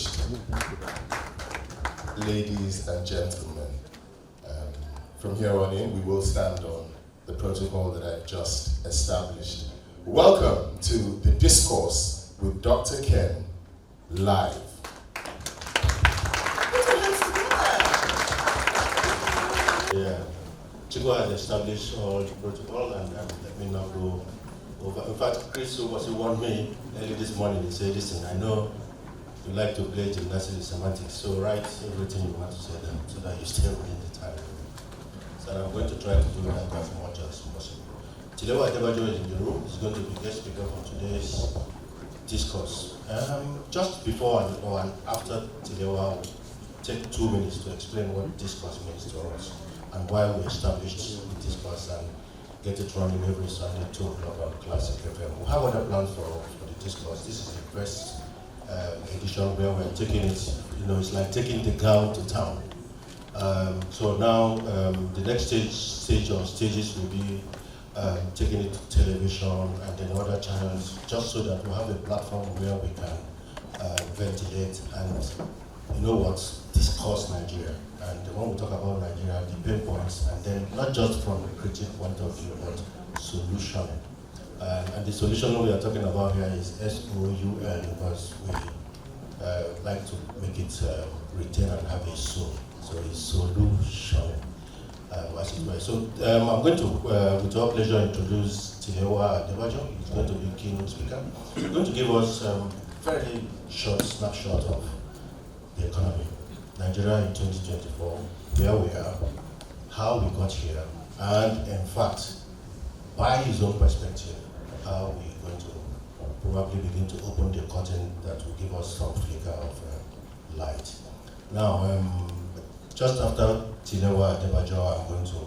distinguished ladies and gentlemen, from here on in, we will stand on the protocol that I've just established. Welcome to the Discourse with Dr. Ken, live. Yeah, Chico has established all the protocol and let me not go over. In fact, Chris was who warned me early this morning. He said, listen, I know you like to play gymnastics and semantics, so write everything you want to say then so that you stay within the time. So I'm going to try to do that as much as possible. Tilewa Adebajo is in the room. He's going to be guest speaker for today's discourse. Just before and after Tilewa, will take 2 minutes to explain what discourse means to us and why we established the discourse and get it running every Sunday 2 o'clock on Classic FM. We have other plans for the discourse. This is the first edition where we're taking it, it's like taking the gown to town. So now the next stage or stages will be taking it to television and then other channels, just so that we have a platform where we can ventilate and, discuss Nigeria. And when we talk about Nigeria, the pain points, and then not just from a critic point of view, but solutioning. And the solution we are talking about here is SOUL, because we like to make it retain and have a soul. So it's solution, as it were. So I'm going to, with our pleasure, introduce Tilewa Adebajo. He's going to be keynote speaker. He's going to give us a very short snapshot of the economy, Nigeria in 2024, where we are, how we got here, and in fact, by his own perspective, how we're going to probably begin to open the curtain that will give us some flicker of light. Now, just after Tilewa Adebajo, I'm going to,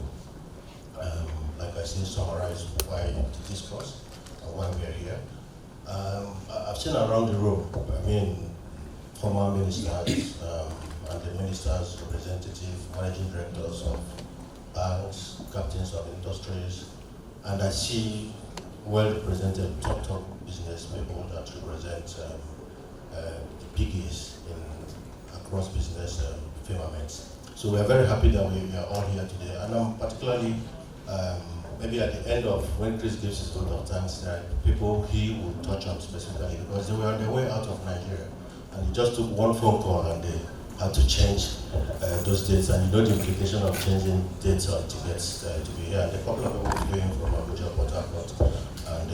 like I said, summarize why the discourse and why we are here. I've seen around the room, former ministers and the ministers' representative, managing directors of banks, captains of industries, and I see well-represented top business people that represent the biggies across business firmaments. So we are very happy that we are all here today, and I'm particularly, maybe at the end of when Chris gives his vote of thanks, there are people he will touch on specifically because they were on their way out of Nigeria, and it just took one phone call and they had to change those dates, and the implication of changing dates or tickets to be here. And a couple of people came from Abuja, Port Harcourt, and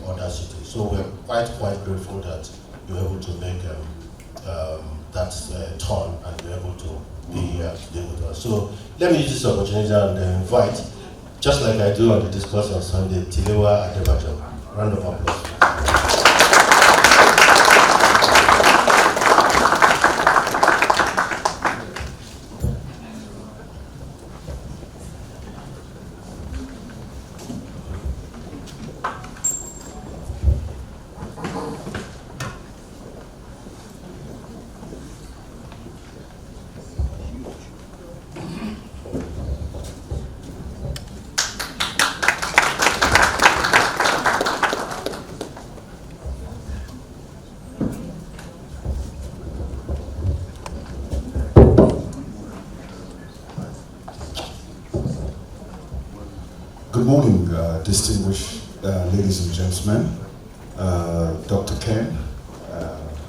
other cities. So we're quite grateful that you're able to make that turn and be able to be here today with us. So let me use this opportunity and invite, just like I do on the Discourse on Sunday, Tilewa Adebajo. Round of applause. Good morning, distinguished ladies and gentlemen, Dr. Ken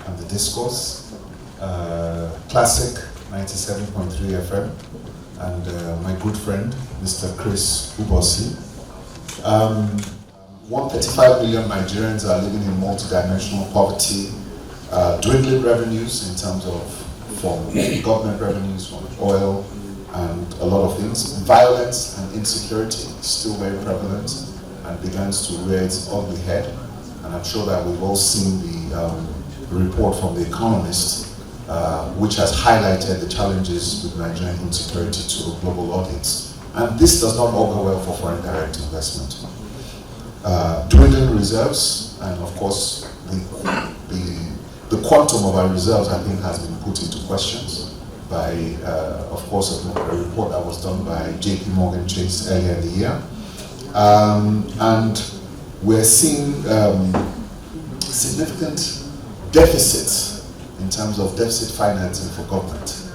and the Discourse, Classic 97.3 FM, and my good friend, Mr. Chris Ubosi. 135 million Nigerians are living in multidimensional poverty, dwindling revenues in terms of from government revenues, from oil, and a lot of things. Violence and insecurity is still very prevalent and begins to rear its ugly head. And I'm sure that we've all seen the report from The Economist, which has highlighted the challenges with Nigerian insecurity to a global audience. And this does not augur well for foreign direct investment. Dwindling reserves, and of course, the quantum of our reserves, I think, has been put into questions by, of course, a report that was done by JP Morgan Chase earlier in the year. And we're seeing significant deficits in terms of deficit financing for government.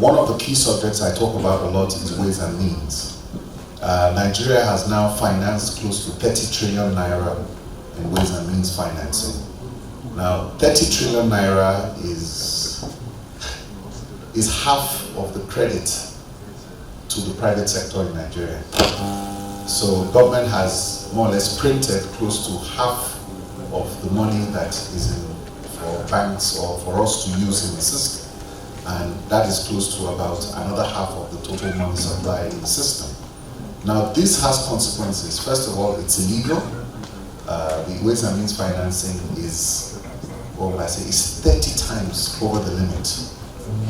One of the key subjects I talk about a lot is ways and means. Nigeria has now financed close to 30 trillion naira in ways and means financing. Now, 30 trillion naira is half of the credit to the private sector in Nigeria. So government has more or less printed close to half of the money that is in for banks or for us to use in the system. And that is close to about another half of the total money supply in the system. Now this has consequences. First of all, it's illegal. The ways and means financing is, what would I say, is 30 times over the limit.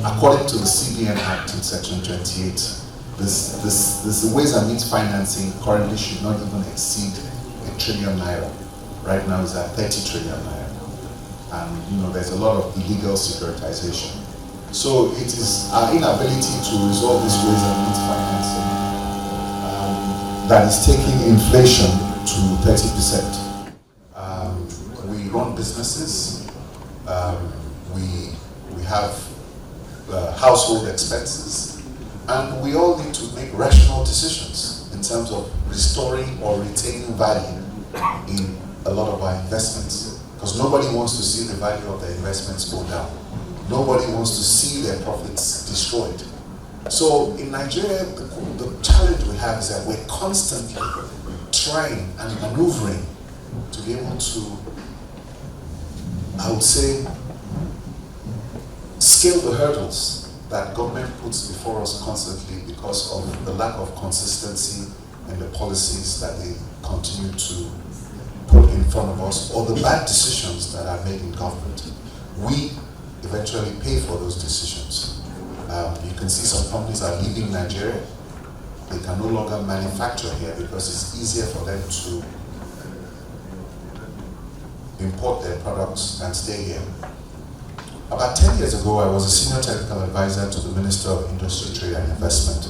According to the CBN Act in Section 28, this ways and means financing currently should not even exceed ₦1 trillion. Right now it's at 30 trillion naira. And there's a lot of illegal securitization. So it is our inability to resolve this ways and means financing that is taking inflation to 30%. We run businesses, we have household expenses, and we all need to make rational decisions in terms of restoring or retaining value in a lot of our investments. Because nobody wants to see the value of their investments go down. Nobody wants to see their profits destroyed. So in Nigeria, the challenge we have is that we're constantly trying and maneuvering to be able to, I would say, scale the hurdles that government puts before us constantly because of the lack of consistency in the policies that they continue to put in front of us, or the bad decisions that are made in government. We eventually pay for those decisions. You can see some companies are leaving Nigeria. They can no longer manufacture here because it's easier for them to import their products and stay here. About 10 years ago, I was a senior technical advisor to the Minister of Industry, Trade and Investment.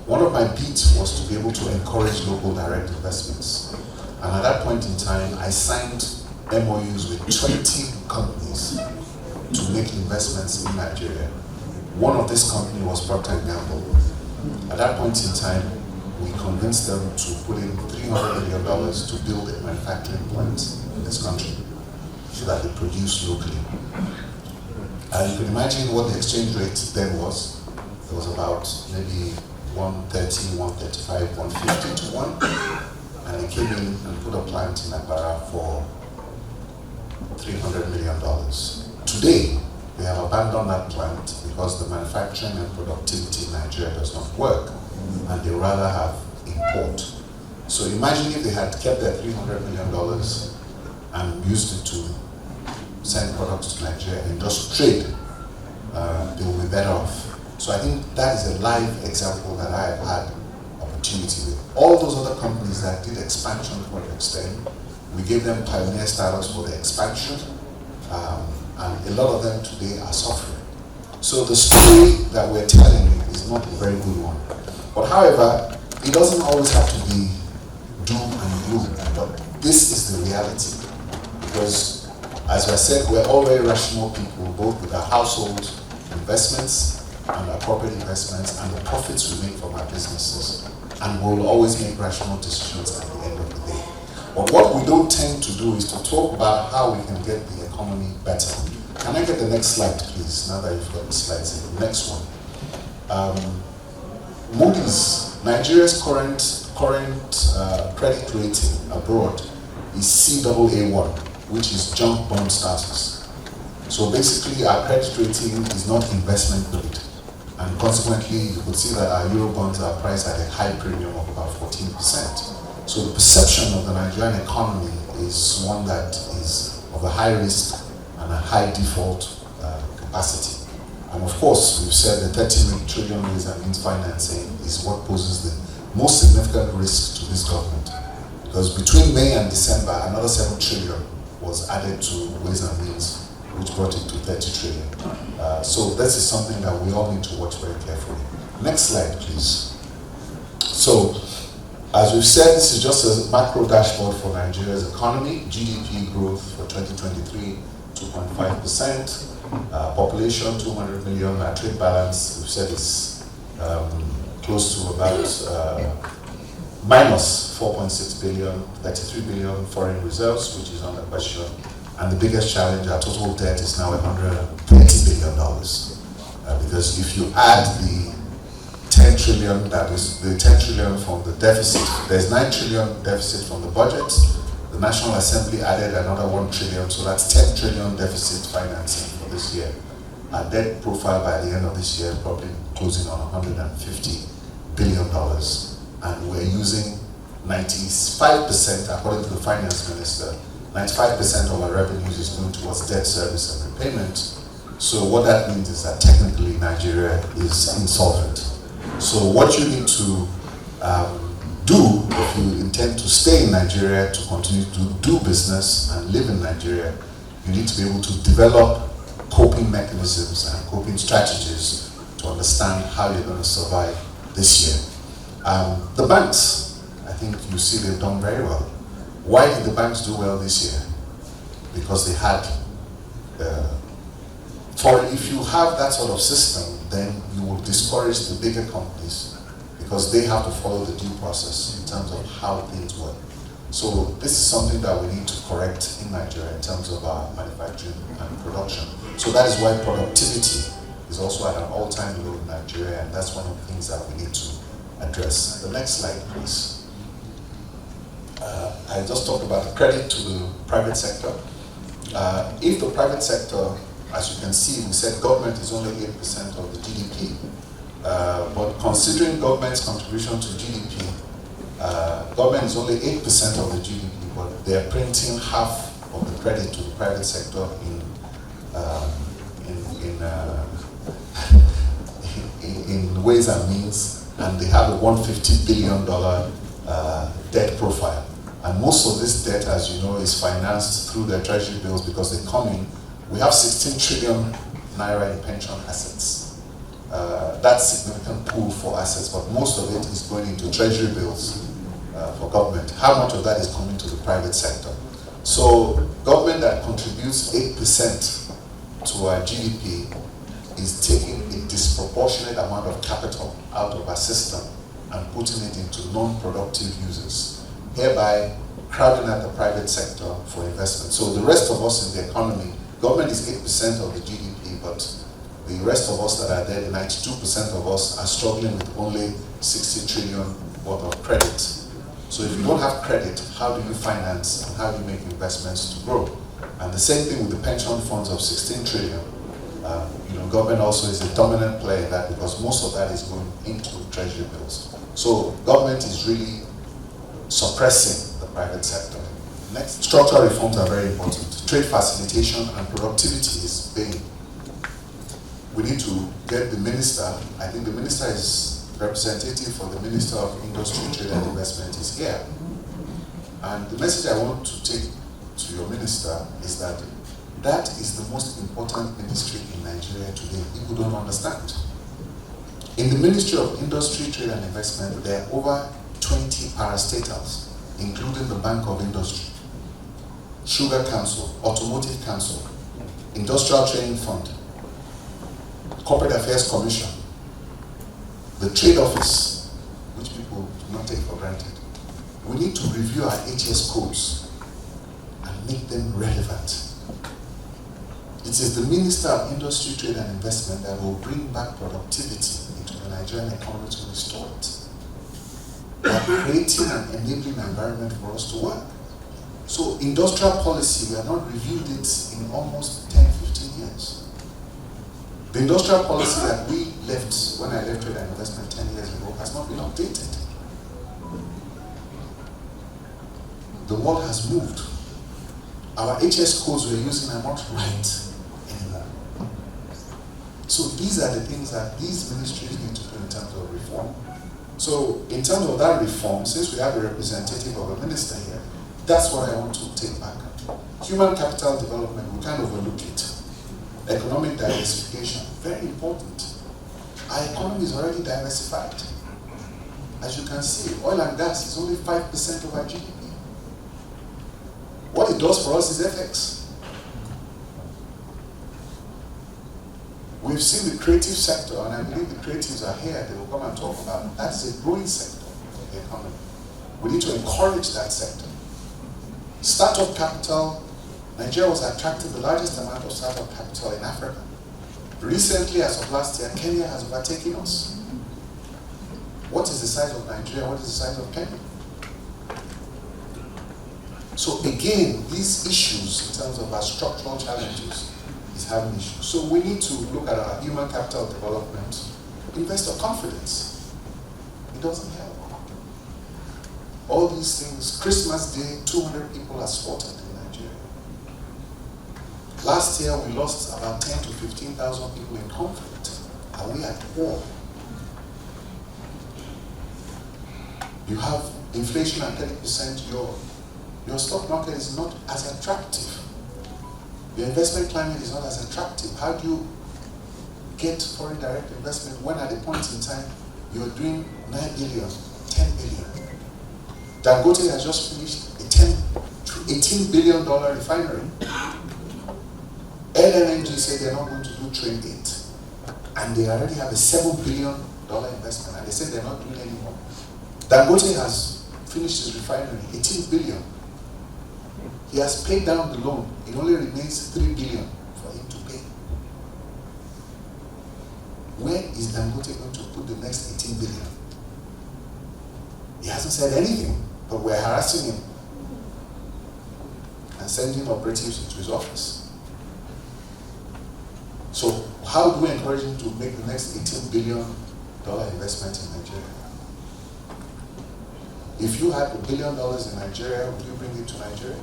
One of my beats was to be able to encourage local direct investments. And at that point in time, I signed MOUs with 20 companies to make investments in Nigeria. One of this company was Procter & Gamble. At that point in time, we convinced them to put in $300 million to build a manufacturing plant in this country so that they produce locally. And you can imagine what the exchange rate then was. It was about maybe 130, 135, 150 to 1. And they came in and put a plant in Akbara for $300 million. Today, they have abandoned that plant because the manufacturing and productivity in Nigeria does not work, and they rather have import. So imagine if they had kept their $300 million and used it to send products to Nigeria and just trade, they will be better off. So I think that is a live example that I have had opportunity with. All those other companies that did expansion projects then, we gave them pioneer status for the expansion, and a lot of them today are suffering. So the story that we're telling is not a very good one. But however, it doesn't always have to be doom and gloom, but this is the reality. Because, as I said, we're all very rational people, both with our household investments and our corporate investments and the profits we make from our businesses. And we'll always make rational decisions at the end of the day. But what we don't tend to do is to talk about how we can get the economy better. Can I get the next slide, please, now that you've got the slides in? The next one. Moody's, Nigeria's current credit rating abroad is CAA1, which is junk bond status. So basically, our credit rating is not investment grade. And consequently, you could see that our Euro bonds are priced at a high premium of about 14%. So the perception of the Nigerian economy is one that is of a high risk and a high default capacity. And of course, we've said the 30 trillion ways and means financing is what poses the most significant risk to this government. Because between May and December, another 7 trillion was added to ways and means, which brought it to 30 trillion. So this is something that we all need to watch very carefully. Next slide, please. So, as we've said, this is just a macro dashboard for Nigeria's economy. GDP growth for 2023, 2.5%. Population 200 million, our trade balance, we've said is close to about minus 4.6 billion, 33 billion foreign reserves, which is under question. And the biggest challenge, our total debt is now $130 billion. Because if you add the 10 trillion, that is the 10 trillion from the deficit, there's 9 trillion deficit from the budget. The National Assembly added another 1 trillion, so that's 10 trillion deficit financing for this year. Our debt profile by the end of this year is probably closing on $150 billion. And we're using 95%, according to the finance minister, 95% of our revenues is going towards debt service and repayment. So what that means is that technically Nigeria is insolvent. So what you need to do if you intend to stay in Nigeria, to continue to do business and live in Nigeria, you need to be able to develop coping mechanisms and coping strategies to understand how you're going to survive this year. The banks, I think you see they've done very well. Why did the banks do well this year? Because they had, if you have that sort of system, then you will discourage the bigger companies because they have to follow the due process in terms of how things work. So this is something that we need to correct in Nigeria in terms of our manufacturing and production. So that is why productivity is also at an all-time low in Nigeria, and that's one of the things that we need to address. The next slide, please. I just talked about the credit to the private sector. If the private sector, as you can see, we said government is only 8% of the GDP, but considering government's contribution to GDP, government is only 8% of the GDP, but they are printing half of the credit to the private sector in ways and means, and they have a $150 billion debt profile. And most of this debt, as you know, is financed through their treasury bills because they come in. We have 16 trillion naira in pension assets. That's a significant pool for assets, but most of it is going into treasury bills for government. How much of that is coming to the private sector? So government that contributes 8% to our GDP is taking a disproportionate amount of capital out of our system and putting it into non-productive uses, hereby crowding out the private sector for investment. So the rest of us in the economy, government is 8% of the GDP, but the rest of us that are there, the 92% of us, are struggling with only 60 trillion worth of credit. So if you don't have credit, how do you finance and how do you make investments to grow? And the same thing with the pension funds of 16 trillion. Government also is a dominant player in that because most of that is going into treasury bills. So government is really suppressing the private sector. Next, structural reforms are very important. Trade facilitation and productivity is big. We need to get the minister, I think the minister is representative for the Minister of Industry, Trade and Investment is here. And the message I want to take to your minister is that that is the most important ministry in Nigeria today. People don't understand. In the Ministry of Industry, Trade and Investment, there are over 20 parastatals, including the Bank of Industry, Sugar Council, Automotive Council, Industrial Training Fund, Corporate Affairs Commission, the Trade Office, which people do not take for granted. We need to review our HS codes and make them relevant. It is the Minister of Industry, Trade and Investment that will bring back productivity into the Nigerian economy to restore it. We are creating an enabling environment for us to work. So industrial policy, we have not reviewed it in almost 10, 15 years. The industrial policy that we left, when I left Trade and Investment 10 years ago, has not been updated. The world has moved. Our HS codes we're using are not right anymore. So these are the things that these ministries need to do in terms of reform. So in terms of that reform, since we have a representative of a minister here, that's what I want to take back. Human capital development, we can't overlook it. Economic diversification, very important. Our economy is already diversified. As you can see, oil and gas is only 5% of our GDP. What it does for us is FX. We've seen the creative sector, and I believe the creatives are here, they will come and talk about it. That's a growing sector of the economy. We need to encourage that sector. Startup capital, Nigeria was attracting the largest amount of startup capital in Africa. Recently, as of last year, Kenya has overtaken us. What is the size of Nigeria? What is the size of Kenya? So again, these issues in terms of our structural challenges is having issues. So we need to look at our human capital development, investor confidence. It doesn't help. All these things, Christmas Day, 200 people are slaughtered in Nigeria. Last year, we lost about 10 to 15,000 people in conflict. Are we at war? You have inflation at 30%, your stock market is not as attractive. Your investment climate is not as attractive. How do you get foreign direct investment when at a point in time you're doing 9 billion, 10 billion? Dangote has just finished a $18 billion refinery. LNG said they're not going to do train 8. And they already have a $7 billion investment, and they said they're not doing any more. Dangote has finished his refinery, 18 billion. He has paid down the loan. It only remains 3 billion for him to pay. Where is Dangote going to put the next 18 billion? He hasn't said anything, but we're harassing him and sending operatives into his office. So how do we encourage him to make the next $18 billion investment in Nigeria? If you had $1 billion in Nigeria, would you bring it to Nigeria?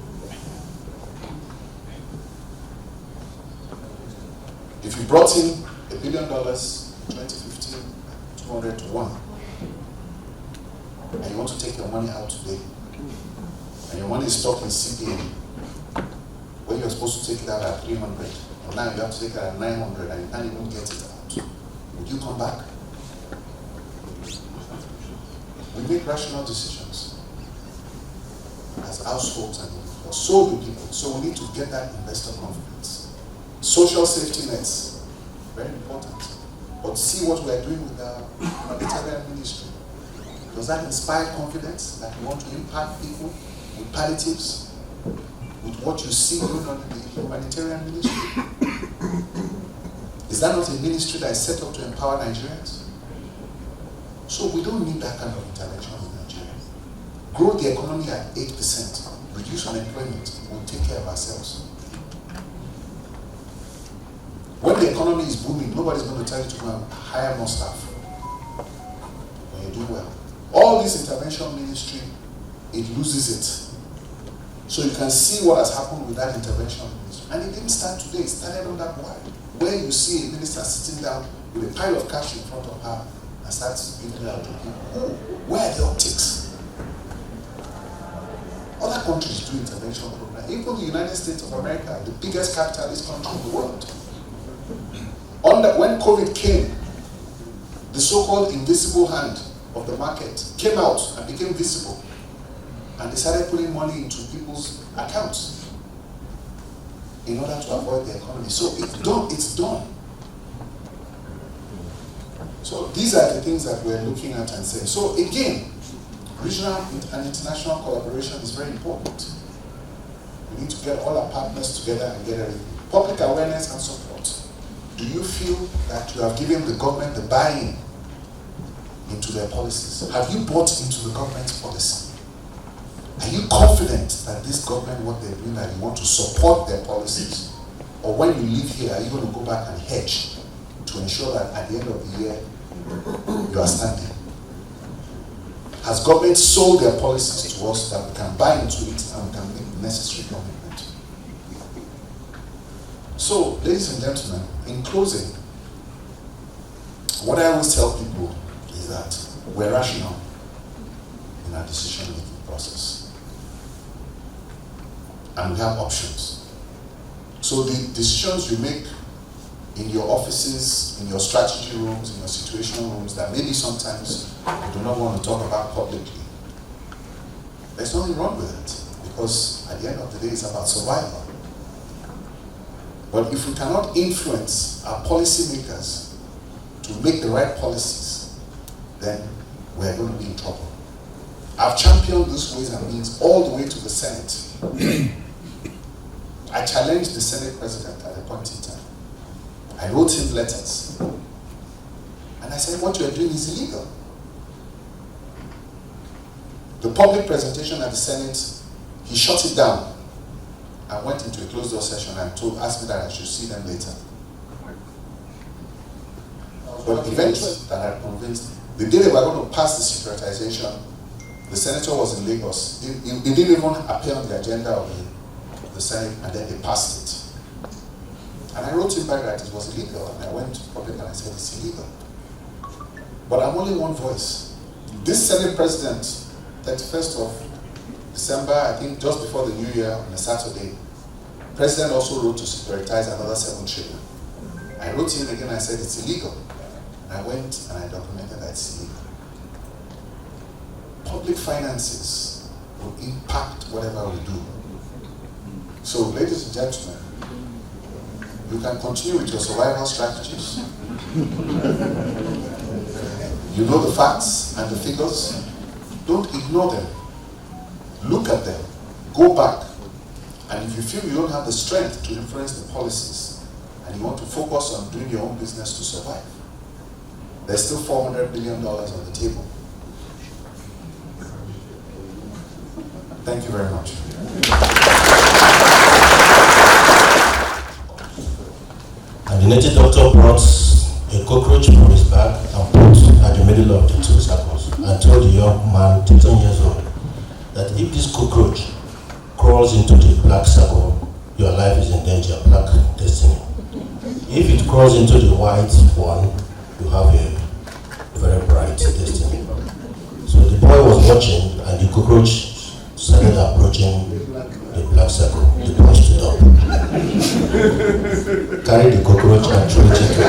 If you brought in $1 billion in 2015, 200 to 1, and you want to take your money out today, and your money is stuck in CBN, when you're supposed to take it out at 300, and now you have to take it at 900, and you can't even get it out, would you come back? We make rational decisions as households, and so do people. So we need to get that investor confidence. Social safety nets, very important. But see what we are doing with our humanitarian ministry. Does that inspire confidence that we want to impact people with palliatives, with what you see going on in the humanitarian ministry? Is that not a ministry that is set up to empower Nigerians? So we don't need that kind of intervention in Nigeria. Grow the economy at 8%, reduce unemployment, we'll take care of ourselves. When the economy is booming, nobody's going to tell you to go and hire more staff when you do well. All this intervention ministry, it loses it. So you can see what has happened with that intervention ministry. And it didn't start today, it started on that wide. Where you see a minister sitting down with a pile of cash in front of her and starts giving out to people. Where are the optics? Other countries do intervention programs. Even the United States of America, the biggest capitalist country in the world. When COVID came, the so-called invisible hand of the market came out and became visible. And they started putting money into people's accounts in order to avoid the economy. So it's done. So these are the things that we're looking at and saying. So again, regional and international collaboration is very important. We need to get all our partners together and get everything. Public awareness and support. Do you feel that you have given the government the buy-in into their policies? Have you bought into the government's policy? Are you confident that this government, what they're doing, that you want to support their policies? Or when you leave here, are you going to go back and hedge to ensure that at the end of the year, you are standing? Has government sold their policies to us that we can buy into it and we can make the necessary commitment? So, ladies and gentlemen, in closing, what I always tell people is that we're rational in our decision-making process. And we have options. So the decisions you make in your offices, in your strategy rooms, in your situational rooms, that maybe sometimes you do not want to talk about publicly, there's nothing wrong with it, because at the end of the day, it's about survival. But if we cannot influence our policymakers to make the right policies, then we're going to be in trouble. I've championed these ways and means all the way to the Senate. I challenged the Senate President at a point in time. I wrote him letters. And I said, what you are doing is illegal. The public presentation at the Senate, he shut it down and went into a closed door session and asked me that I should see them later. But events that I convinced, the day they were going to pass the securitization, the senator was in Lagos. It didn't even appear on the agenda of the Senate, and then they passed it. And I wrote him back that it was illegal, and I went to public and I said it's illegal. But I'm only one voice. This Senate President, 31st of December, I think just before the New Year on a Saturday, President also wrote to securitize another 7 trillion. I wrote him again, I said it's illegal. And I went and I documented that it's illegal. Public finances will impact whatever we do. So, ladies and gentlemen, you can continue with your survival strategies. You know the facts and the figures. Don't ignore them. Look at them. Go back. And if you feel you don't have the strength to influence the policies and you want to focus on doing your own business to survive, there's still $400 billion on the table. Thank you very much. And the native doctor brought a cockroach from his bag and put at the middle of the 2 circles and told the young man, 13 years old, that if this cockroach crawls into the black circle, your life is in danger, black destiny. If it crawls into the white one, you have a very bright destiny. So the boy was watching, and the cockroach started approaching the black circle. The boy stood up, carried the cockroach and threw it into it.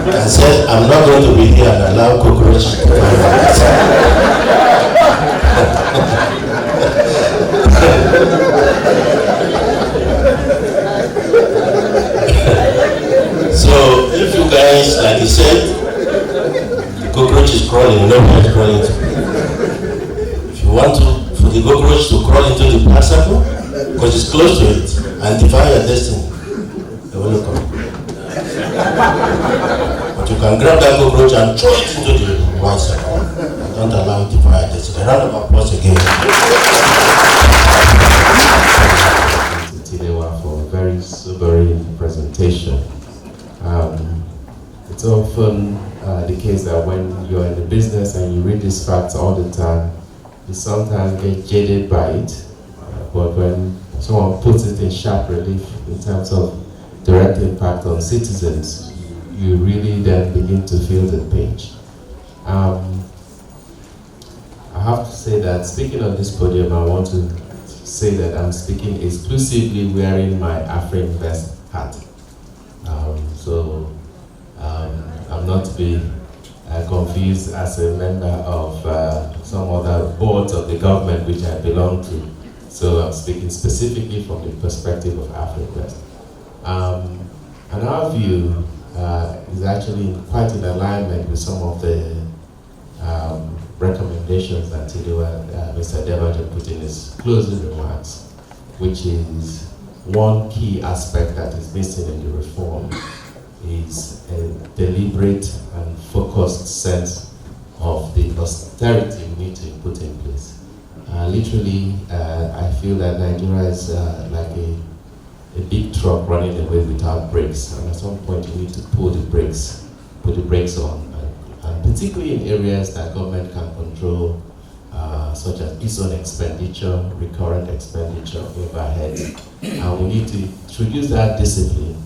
And said, I'm not going to be here and allow cockroach to find out. So if you guys, like he said, the cockroach is crawling, nobody is crawling to. If you want for the cockroach to crawl into the black circle, because it's close to it, and defy your destiny, they will come. But you can grab that cockroach and throw it into the white circle. Don't allow it to defy your destiny. A round of applause again. For a very sobering presentation. It's often the case that when you're in the business and you read these facts all the time, you sometimes get jaded by it. But when someone puts it in sharp relief in terms of direct impact on citizens, you really then begin to feel the pinch. I have to say that speaking on this podium, I want to say that I'm speaking exclusively wearing my Afro-Invest hat. I'm not to be confused as a member of some other boards of the government which I belong to. So I'm speaking specifically from the perspective of Afro-Invest. And our view is actually quite in alignment with some of the recommendations that Mr. Devajan put in his closing remarks, which is one key aspect that is missing in the reform is a deliberate and focused sense of the austerity we need to put in place. Literally, I feel that Nigeria is like a big truck running away without brakes, and at some point you need to put the brakes on, and particularly in areas that government can control, such as its own expenditure, recurrent expenditure, overhead, and we need to introduce that discipline.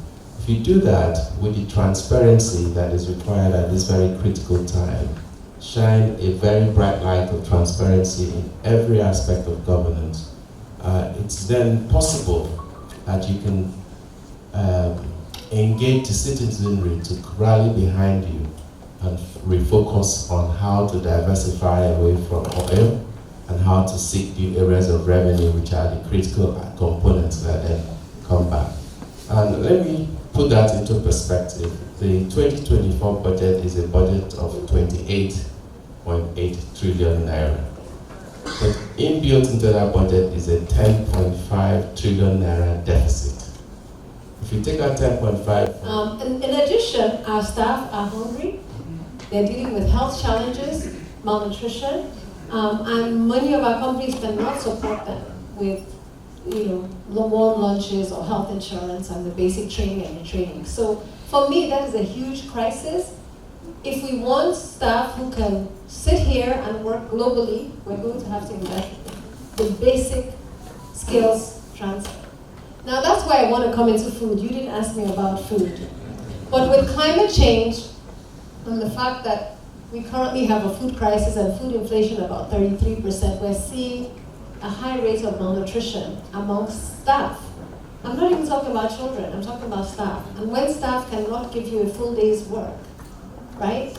If you do that with the transparency that is required at this very critical time, shine a very bright light of transparency in every aspect of governance, it's then possible that you can engage the citizenry to rally behind you and refocus on how to diversify away from oil and how to seek new areas of revenue, which are the critical components that then come back. And let me put that into perspective. The 2024 budget is a budget of 28.8 trillion naira. But inbuilt into that budget is a 10.5 trillion naira deficit. If you take out 10.5... in addition, our staff are hungry. They're dealing with health challenges, malnutrition, and many of our companies cannot support them with, warm lunches or health insurance and the basic training and retraining. So for me, that is a huge crisis. If we want staff who can sit here and work globally, we're going to have to invest in the basic skills transfer. Now that's why I want to come into food. You didn't ask me about food. But with climate change and the fact that we currently have a food crisis and food inflation about 33%, we're seeing a high rate of malnutrition amongst staff. I'm not even talking about children, I'm talking about staff. And when staff cannot give you a full day's work, right?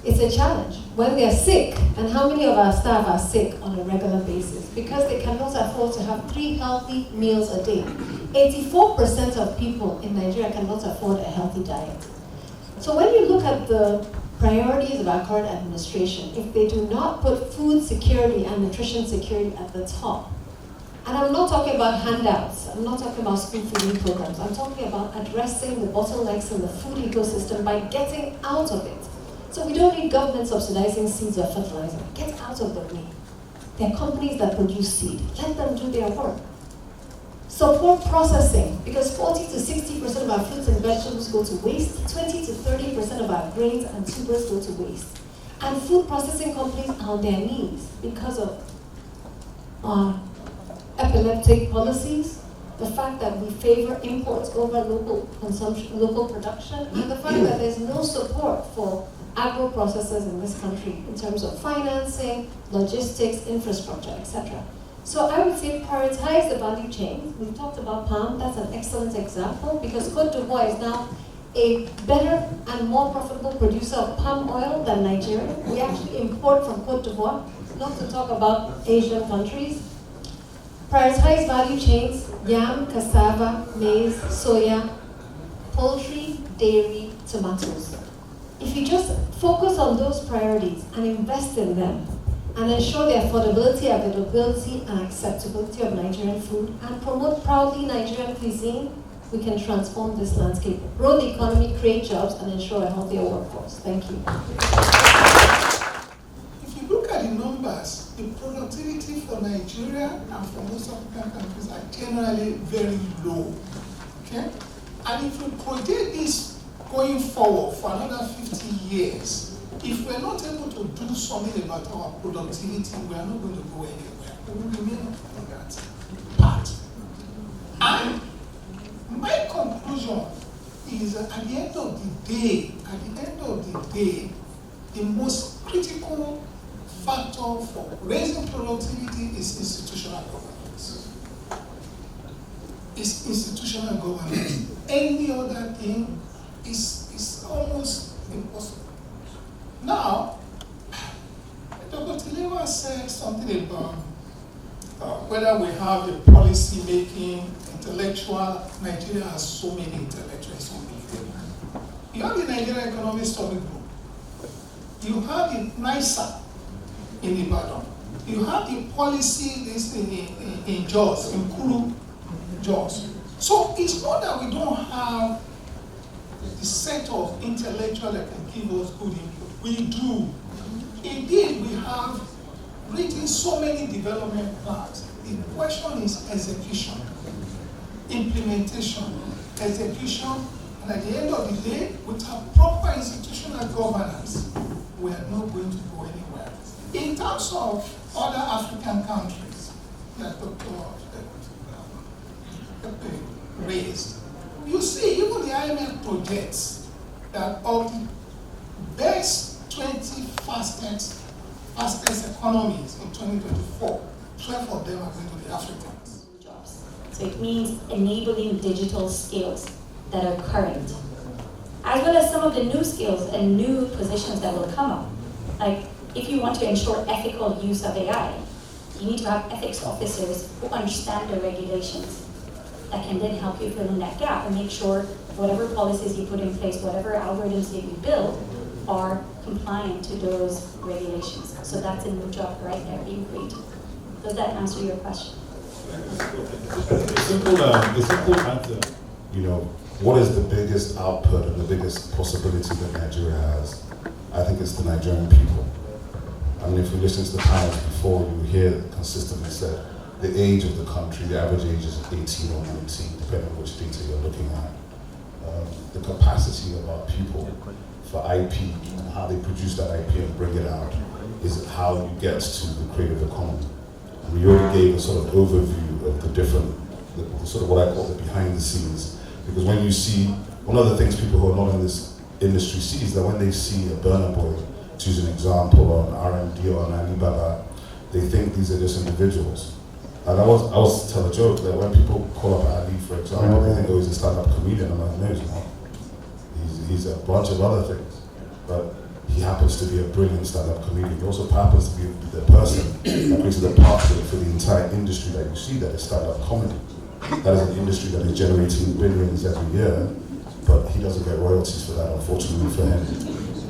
It's a challenge. When they're sick, and how many of our staff are sick on a regular basis? Because they cannot afford to have 3 healthy meals a day. 84% of people in Nigeria cannot afford a healthy diet. So when you look at the priorities of our current administration, if they do not put food security and nutrition security at the top, and I'm not talking about handouts, I'm not talking about school feeding programs, I'm talking about addressing the bottlenecks in the food ecosystem by getting out of it. So we don't need government subsidizing seeds or fertilizer. Get out of the way. There are companies that produce seed. Let them do their work. Support processing, because 40 to 60% of our fruits and vegetables go to waste, 20 to 30% of our grains and tubers go to waste. And food processing companies are on their knees because of epileptic policies, the fact that we favor imports over local consumption, local production, and the fact that there's no support for agro-processors in this country in terms of financing, logistics, infrastructure, etc. So I would say prioritize the value chain. We've talked about palm, that's an excellent example because Côte d'Ivoire is now a better and more profitable producer of palm oil than Nigeria. We actually import from Côte d'Ivoire, not to talk about Asian countries. Prioritize value chains, yam, cassava, maize, soya, poultry, dairy, tomatoes. If you just focus on those priorities and invest in them, and ensure the affordability, availability, and acceptability of Nigerian food, and promote proudly Nigerian cuisine, we can transform this landscape, grow the economy, create jobs, and ensure a healthier workforce. Thank you. If you look at the numbers, the productivity for Nigeria and for most African countries are generally very low. Okay? And if you project this going forward for another 50 years, if we're not able to do something about our productivity, we are not going to go anywhere. We will remain on that part. And my conclusion is that at the end of the day, the most critical factor for raising productivity is institutional governance. It's institutional governance. Any other thing is almost impossible. Now, Dr. Tilema said something about whether we have a policy-making, intellectual. Nigeria has so many intellectuals. You have the Nigerian Economic Study Group. You have the NISA in Ibadan. You have the policy in Jos, in Kuru, Jos. So it's not that we don't have the set of intellectuals that can give us good input. We do. Indeed, we have written so many development plans. The question is execution, implementation, execution, and at the end of the day, without proper institutional governance, we are not going to go anywhere. In terms of other African countries that Dr. raised, you see, even the IMF projects that of the best 20 fastest economies in 2024, 12 of them are going to be Africans. Jobs. So it means enabling digital skills that are current, as well as some of the new skills and new positions that will come up. Like if you want to ensure ethical use of AI, You need to have ethics officers who understand the regulations that can then help you fill in that gap and make sure whatever policies you put in place, whatever algorithms that you build, are compliant to those regulations. So that's a new job right there being created. Does that answer your question? The simple answer, what is the biggest output and the biggest possibility that Nigeria has? I think it's the Nigerian people. I mean, if you listen to the panels before, you hear consistently said, the age of the country, the average age is 18 or 19, depending on which data you're looking at. The capacity of our people for IP and how they produce that IP and bring it out is how you get to the creative economy. And we already gave a sort of overview of the different, the sort of what I call the behind the scenes. Because when you see, one of the things people who are not in this industry see is that when they see a Burna Boy, to use an example, or an R&D or an Alibaba, they think these are just individuals. And I was tell a joke that when people call up Ali, for example, they think, oh, he's a stand-up comedian. I'm like, no, he's not. He's a bunch of other things. But he happens to be a brilliant stand-up comedian. He also happens to be the person that created the pathway for the entire industry that you see that is stand-up comedy. That is an industry that is generating billions every year, but he doesn't get royalties for that, unfortunately for him,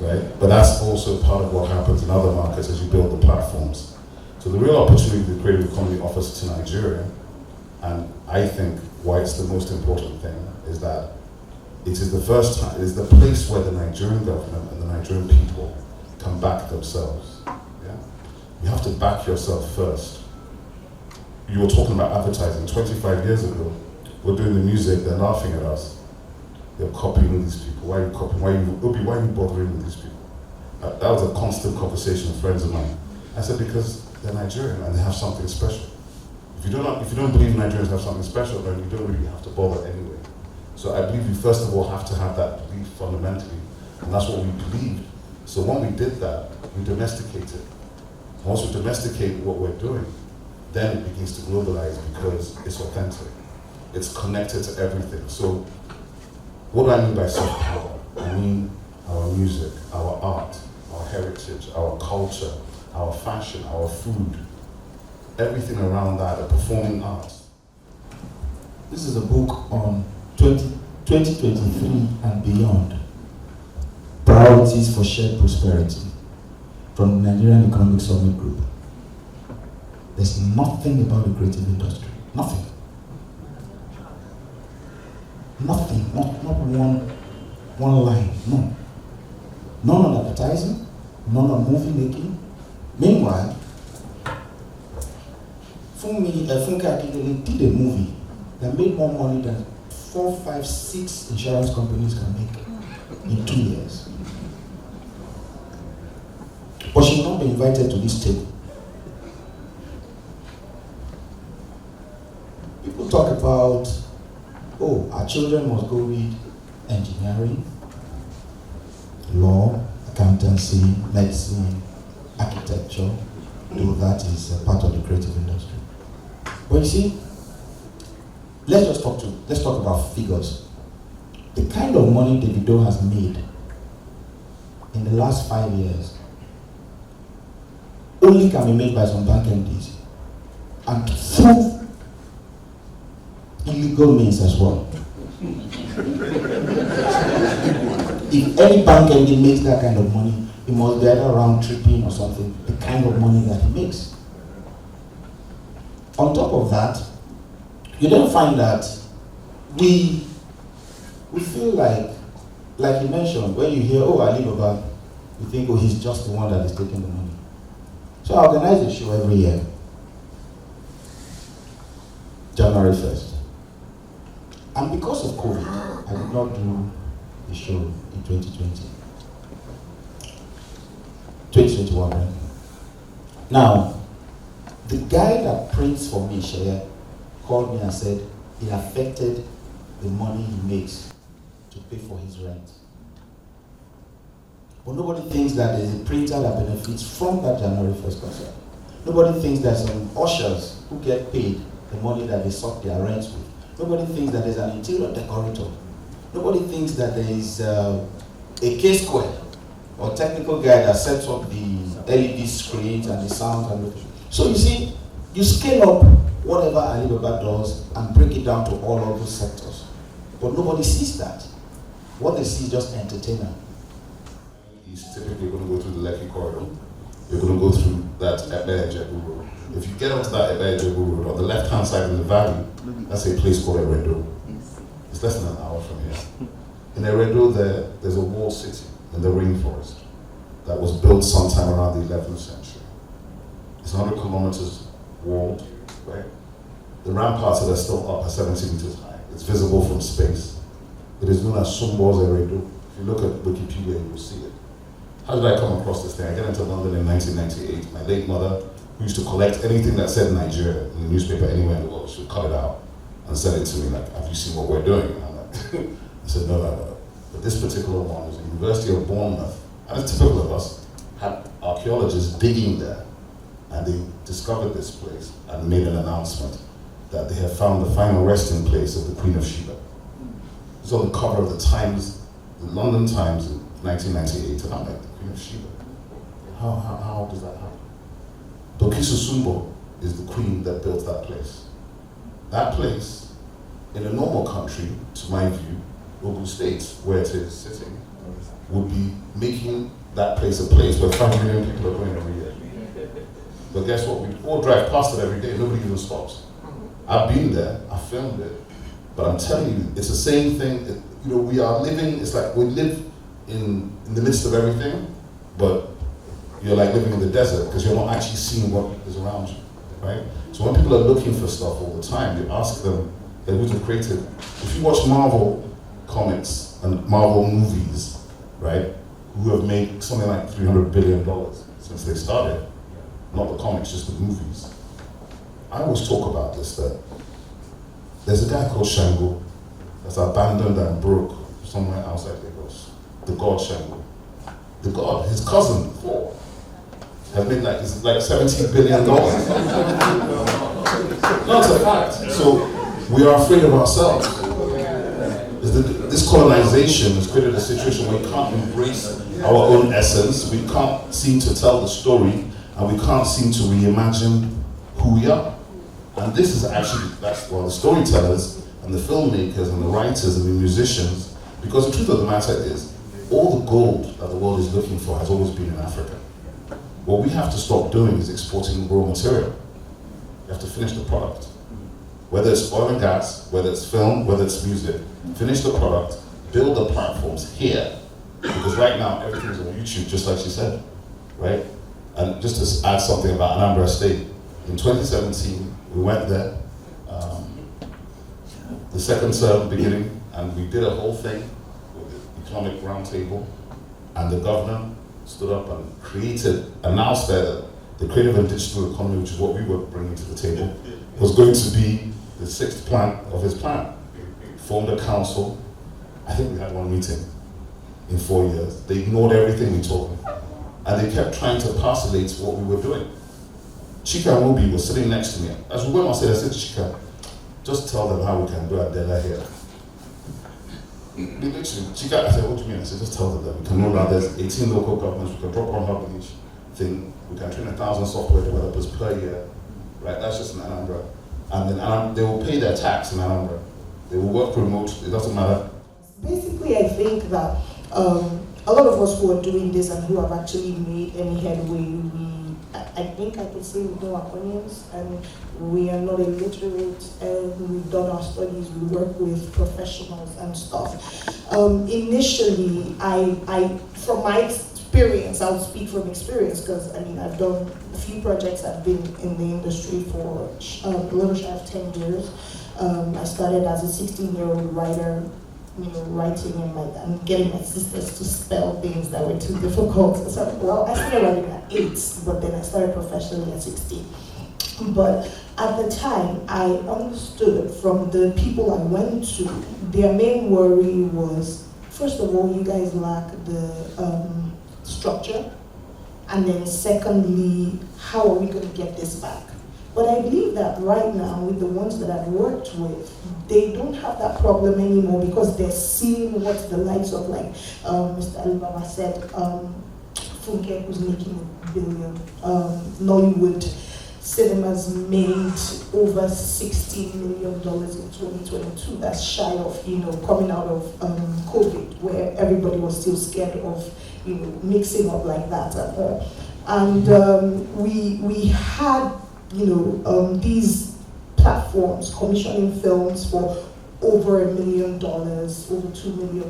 right? But that's also part of what happens in other markets as you build the platforms. So the real opportunity the creative economy offers to Nigeria, and I think why it's the most important thing, is that it is the first time, it is the place where the Nigerian government and the Nigerian people can back themselves. Yeah? You have to back yourself first. You were talking about advertising 25 years ago. We're doing the music, they're laughing at us. They're copying these people. Why are you copying? Why are you bothering with these people? That was a constant conversation with friends of mine. I said, because they're Nigerian and they have something special. If you don't believe Nigerians have something special, then you don't really have to bother anyway. So I believe you first of all have to have that belief fundamentally, and that's what we believed. So when we did that, we domesticated. And once we domesticate what we're doing, then it begins to globalize because it's authentic. It's connected to everything. So what do I mean by soft power? I mean our music, our art, our heritage, our culture, our fashion, our food, everything around that, the performing arts. This is a book on 2023 and beyond. Priorities for shared prosperity from the Nigerian Economic Summit Group. There's nothing about the creative industry. Nothing. Nothing. Not one line. No. None on advertising, none on movie making. Meanwhile, Funke Akindele did a movie that made more money than 4, 5, 6 insurance companies can make in 2 years. But she will not be invited to this table. People talk about, oh, our children must go read engineering, law, accountancy, medicine, architecture, though that is a part of the creative industry. But you see, let's talk about figures. The kind of money Davido has made in the last 5 years only can be made by some bank MDs and through illegal means as well. If any bank MD makes that kind of money, it must be either round tripping or something, the kind of money that he makes. On top of that, you then find that we feel like you mentioned, when you hear, oh, Alibaba, you think, oh, he's just the one that is taking the money. So I organize a show every year, January 1st. And because of COVID, I did not do the show in 2021, right? Now, the guy that prints for me, Shaya, called me and said it affected the money he makes to pay for his rent. But nobody thinks that there's a printer that benefits from that January 1st concert. Nobody thinks there's some ushers who get paid the money that they suck their rents with. Nobody thinks that there's an interior decorator. Nobody thinks that there is a K-square or technical guy that sets up the LED screens and the sound and everything. So you see, You scale up whatever Alibaba does and break it down to all of those sectors. But nobody sees that. What they see is just entertainment. He's typically going to go through the Lekki corridor. You're going to go through that Ebe-Ejebu road. If you get onto that Ebe-Ejebu road, on the left-hand side in the valley, that's a place called Eredo. It's less than an hour from here. In Eredo, there's a walled city in the rainforest that was built sometime around the 11th century. It's 100 kilometers walled, right? The ramparts that are still up are 70 meters high. It's visible from space. It is known as Sumbo's Eredo. If you look at Wikipedia, you will see it. How did I come across this thing? I got into London in 1998. My late mother, who used to collect anything that said Nigeria in the newspaper anywhere in the world, she would cut it out and send it to me like, have you seen what we're doing? And I'm like, I said, no. But this particular one was the University of Bournemouth, and it's typical of us, had archaeologists digging there, and they discovered this place and made an announcement that they have found the final resting place of the Queen of Sheba. It's on the cover of the Times, the London Times in 1998, and I'm like, the Queen of Sheba? How does that happen? Dokisu Sumbo is the queen that built that place. That place, in a normal country, to my view, Ogun State, where it is sitting, would be making that place a place where 5 million people are going every year. But guess what? We all drive past it every day, nobody even stops. I've been there, I filmed it, but I'm telling you, it's the same thing. We are living, it's like we live in the midst of everything, but you're like living in the desert because you're not actually seeing what is around you, right? So when people are looking for stuff all the time, you ask them, who's the creative? If you watch Marvel comics and Marvel movies, right, who have made something like $300 billion since they started, not the comics, just the movies. I always talk about this, that there's a guy called Shango that's abandoned and broke somewhere outside Lagos. The god Shango. The god, his cousin, Thor, has made like $17 billion. That's a fact. So we are afraid of ourselves. This colonization has created a situation where we can't embrace our own essence, we can't seem to tell the story, and we can't seem to reimagine who we are. And this is actually, that's why the storytellers and the filmmakers and the writers and the musicians, because the truth of the matter is, all the gold that the world is looking for has always been in Africa. What we have to stop doing is exporting raw material. You have to finish the product. Whether it's oil and gas, whether it's film, whether it's music, finish the product, build the platforms here. Because right now, everything's on YouTube, just like she said, right? And just to add something about Anambra State, in 2017, we went there, the second term beginning, and we did a whole thing with the economic roundtable, and the governor stood up and announced that the creative and digital economy, which is what we were bringing to the table, was going to be the sixth plank of his plan. Formed a council. I think we had one meeting in 4 years. They ignored everything we told them. And they kept trying to parcelate what we were doing. Chika Mobi was sitting next to me. As we went on stage, I said, Chika, just tell them how we can do Adela here. Literally, Chika, I said, what do you mean? I said, just tell them that we can roll out, there's 18 local governments, we can drop one hub in each thing, we can train 1,000 software developers per year, right? That's just in Anambra. And then they will pay their tax in Anambra. They will work remote, it doesn't matter. Basically, I think that a lot of us who are doing this and who have actually made any headway, I think I could say we know our onions, and we are not illiterate, and we've done our studies, we work with professionals and stuff. Initially, I from my experience, I'll speak from experience, because I mean, I've done a few projects, I've been in the industry for a little shy of 10 years. I started as a 16-year-old writer, writing and getting my sisters to spell things that were too difficult. So, I started writing at 8, but then I started professionally at 16. But at the time, I understood from the people I went to, their main worry was, first of all, you guys lack the structure, and then secondly, how are we going to get this back? But I believe that right now, with the ones that I've worked with, they don't have that problem anymore because they're seeing what the likes of, like Mr. Alibaba said, Funke, who's making $1 billion, Nollywood cinemas made over $60 million in 2022. That's shy of, coming out of COVID, where everybody was still scared of, mixing up like that and all. And we had, these platforms commissioning films for over $1 million, over $2 million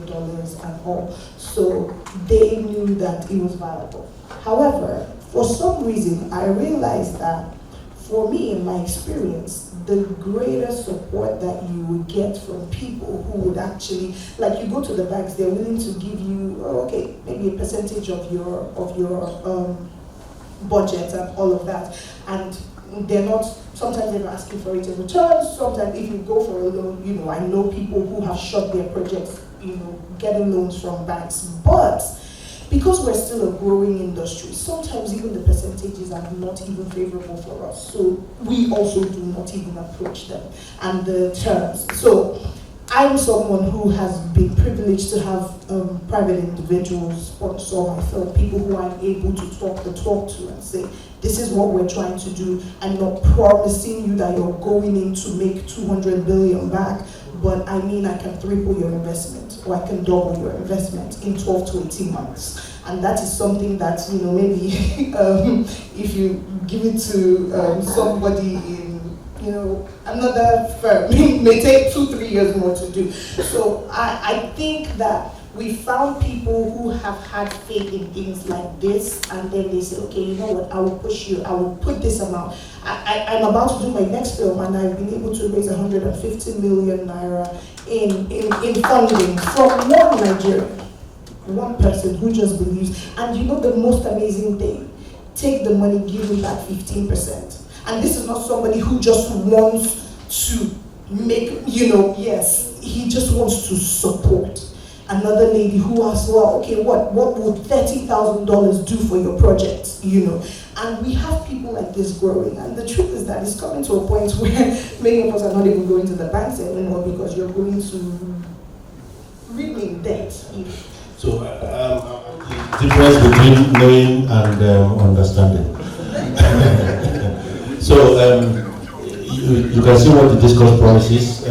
and all. So they knew that it was viable. However, for some reason, I realized that for me, in my experience, the greater support that you would get from people who would actually, like you go to the banks, they're willing to give you, maybe a percentage of your budget and all of that. And they're not, sometimes they're not asking for it in return. Sometimes if you go for a loan, I know people who have shut their projects, getting loans from banks. But because we're still a growing industry, sometimes even the percentages are not even favorable for us. So we also do not even approach them and the terms. So I'm someone who has been privileged to have private individuals sponsor my film, people who I'm able to talk the talk to and say, this is what we're trying to do. I'm not promising you that you're going in to make 200 billion back, but I mean I can triple your investment or I can double your investment in 12 to 18 months. And that is something that, maybe if you give it to somebody in, another firm, it may take 2-3 years more to do. So I think that we found people who have had faith in things like this, and then they say, okay, you know what, I will push you, I will put this amount. I'm about to do my next film, and I've been able to raise 150 million naira in funding from one Nigerian, one person who just believes. And the most amazing thing, take the money, give me back 15%. And this is not somebody who just wants to make, yes, he just wants to support. Another lady who asked, well, okay, what would $30,000 do for your project, And we have people like this growing. And the truth is that it's coming to a point where many of us are not even going to the banks anymore because you're going to really in debt. So, the difference between knowing and understanding. So, you can see what the discourse promises.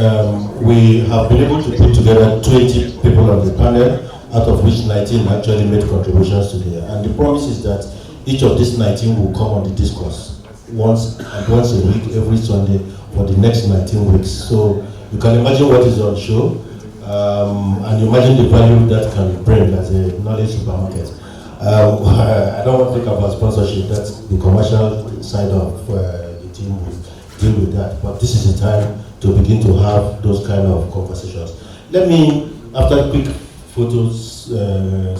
We have been able to put together 20 people on the panel, out of which 19 actually made contributions today. And the promise is that each of these 19 will come on the discourse once a week, every Sunday, for the next 19 weeks. So you can imagine what is on show, and imagine the value that can bring as a knowledge supermarket. I don't want to think about sponsorship. That's the commercial side of the team will deal with that. But this is the time to begin to have those kind of conversations. Let me, after a quick photos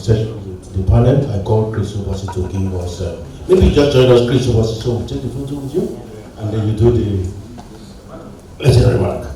session with the panel, I call Chris Obasi to give us, maybe just join us, Chris Obasi, so we'll take the photo with you, and then you do the legendary remark.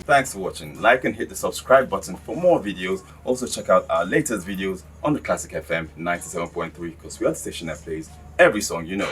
Thanks for watching. Like and hit the subscribe button for more videos. Also check out our latest videos on the Classic FM 97.3, because we are the station that plays every song you know.